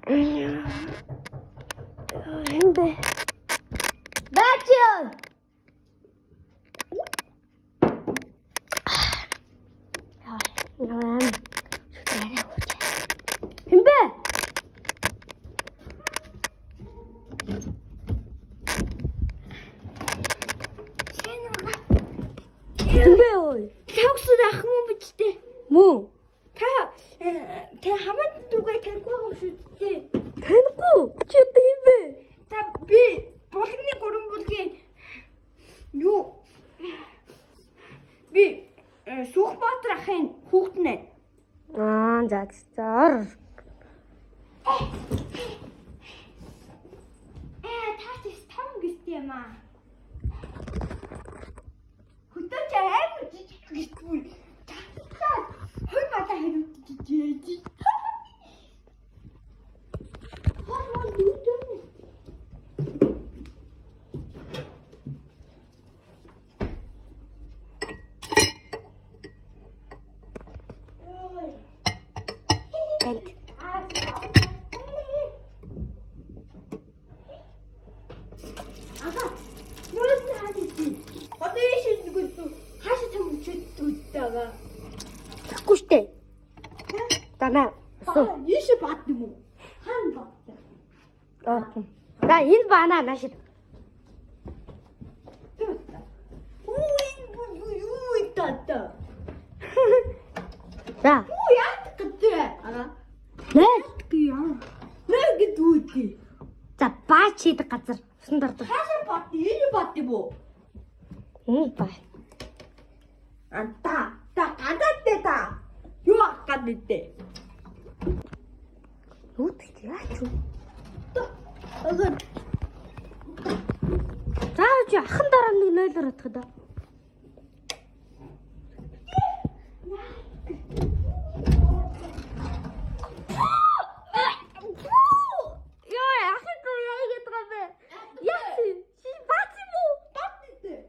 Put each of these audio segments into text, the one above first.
Хэмбэ. Бачаа. Яа. Хэмбэ. Хэмбэ ой. Тавсад ах юм бичтэй. Мөө. Та хамаад дүгээ танихгүй юм шүү дээ. Танихгүй. Чи одоо хэмбэ? Та би болгоны гурван бүлгийн юу би Сүхбаатар ахын хүүхэд нэ. За зар. Таач том гэстэй юм аа. Хөтөч амар жижиг гэсгүй. Таач хой бата хэрэг. Тэгэхгүй штэ. Танаа. Ийш бат юм уу? Хаан бат. За энэ баанаа наашид. Юу тата. За. Юу яат гэдэг ара. Нэ. Би яа. Нэ гэдүүтэй. За баач хийдэг газар. Усан дордог. Хаасан бат, энэ бат юм уу? Баа. Та гадаад та. Юу гадаад дээ? Юу гэж яач вэ? Агад Заавч ахын дараа нэг нойлоор отох да. Яа, ахын доо яа гэдэг юм бэ? Яа чи бац юм уу? бат дээ.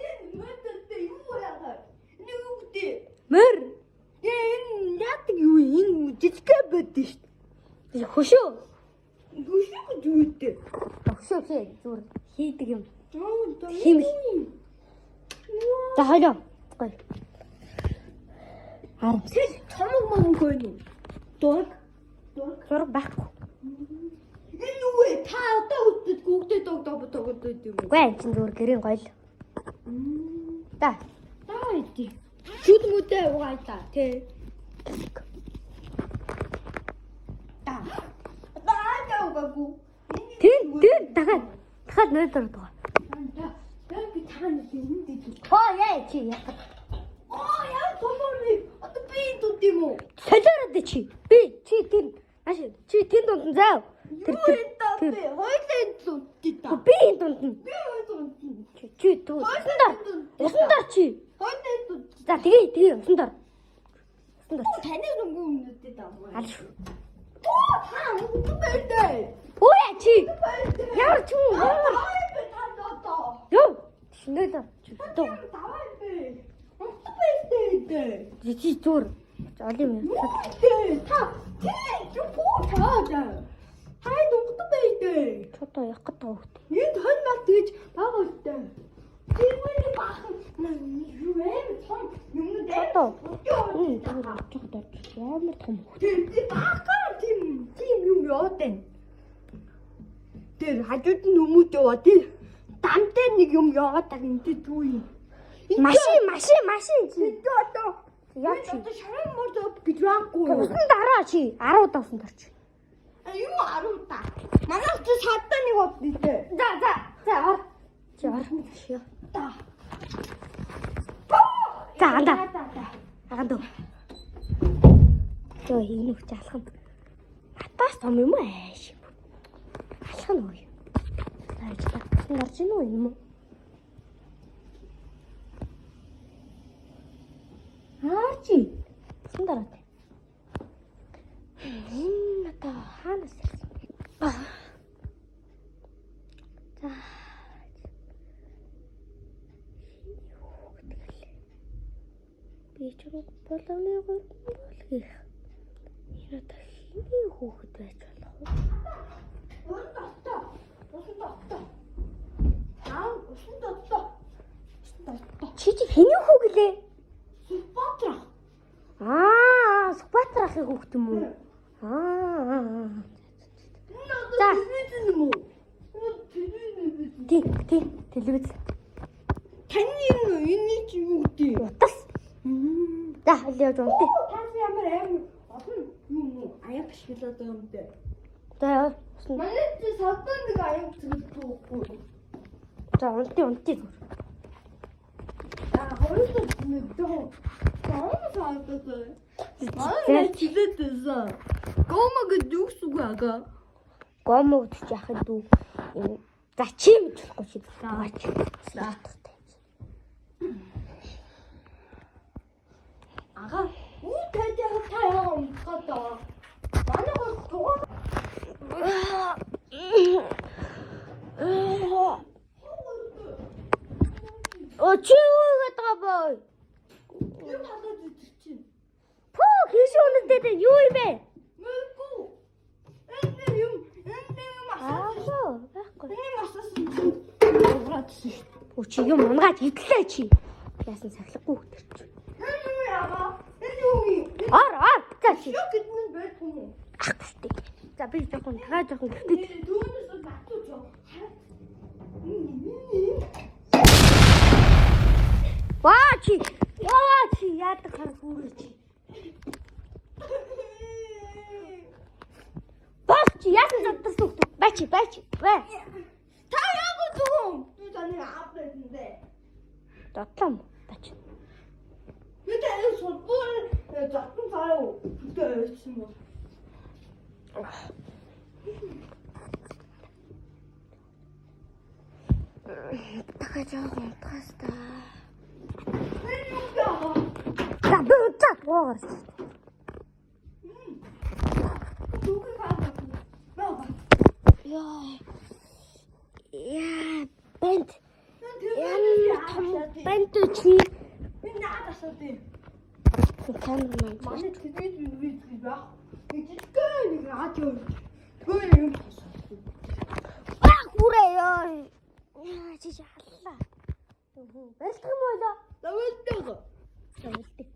Энэ мэдээ юу яагаад? Энэ юу гэдэг? Мөр. Энэ яадаг юу энэ жижигхэн байдаг шүү дээ. Хөшөө. Гүшиг дүүтэй. Хөшөө зүгээр хийдэг юм. Хим. За хойлоо. Гой. Харам. Чамаг мөн хөөний. Дог. Зураг байхгүй. Энэ юу вэ? Та одоо үтдэг гүгдээ дог юм. Үгүй энэ чинь зүгээр гэрийн гоё л. Да. Таа иди. Шүд мүдээ угаалаа тий. Та. Таа угаагүй. Тэн дахиад нойлоор байгаа. Би таана юм дээ. Яа чи яа. Яа томорны. Одоо би тут юм уу? Солиороод чи. Би чи тэн маш чи тэн дунд заа. Тэр хойлын тут та. Би энэ дунд нь. Би хойлын Чи түү. Усан дор чи. хойлын тут. За тэгээ усан дор. Таны нүгүү үнэтэй даа. Алш. Та үгүй байдаа. Өө чи. Ямар ч юм. Ёо. Шинэлээ. Дөө. Чи зур. Жол юм. Та юу поотаа. Хай дугт байдаа. Чото яг гэдэг хөөт. Энд хон мал тэгж байгаа үстэй. Тэрний бахан юу вэ? Том юм дээ. Чото. Чото. Ямар том хөөт. Тэр бахан тийм юм яа дээ. Тэр хажууд нь өмөд яваа тий. Дамтай нэг юм яваад байгаа юм тий түүй. Машин чи. Одоо яа чи. Одоо шаран мод гэж байхгүй. Усан дараа чи 10 удаа усан дорч. Юу 10 та. Манайх ч садтай нэг бод дээ. За ор. Чи ор. Шиё. Та. За анда. Аганд. Төө энэ үч алхам. Натаас том юм ааш. Алхам уу. Тааж та. Нарч нь уу юм уу? Арчи. Сундарат. Энэ та хаанаас ирсэн бэ? За. Би ч болохны болгих. Энэ та Хэний хүүхэд байж болох вэ? Чи хэний хүүг лээ? Сүбатрах. Сүбатрахын хүүхэд юм уу? За. Телевиз. Таны энэ чи юу гэдэг? Утас. За, аль явж унтъя. Таны ямар аим олон юм аяг шилээд байгаа юм дээ. За, Манай чи савдан нэг аяг зэрэггүй. за унтъя. Хоёроо нэг доо. Таамаг савдан. Манай чилээд байсан. Гомог дүүсүгага. Гомог гэж яхад дүү. За чи мэдэхгүй чи. За. Ага. Уу тэжээ таяа унтгаа. Манай гол тугаа. Чи юу гэдэг бай? Юу хадаад идэх чинь? Пөө хийш үнэтэй юу юм бэ? Мэггүй. Энэ юм асуу. Байхгүй. Энэ асуусан чинь угаадсан шүү. Чи юм унгааж идлээ чи. Яасан сахилахгүй хөтөр чи. Энэ юу яага? Энэ юу юм? Ор. За чи. Юу гэдэг нь байх юм? Ахтай. За би жоохон гэхдээ. Түүнээс батууч. Яа чи яадаг хар хүрээ чи. Чи яасан задтарсан хөтөө. Бай. Та яг зүгүн. Би таны ааптэндээ. Дотлоо. Бач. Би таны сулбар заттан цаа үтээсэн бол. Дахиад жоохон унтахаста. Энэ юу яага? За би унтаа. Зүгүн хаа. Яа, банд. Банд чи. Би наадасаа дээ. Камерман. Манай телевиз байх. Нэг радио. Гүн юм. Хүрээ ёо. Яа чи халлаа. Барилдах юм болоо. Давалдаг. Тавилдаг.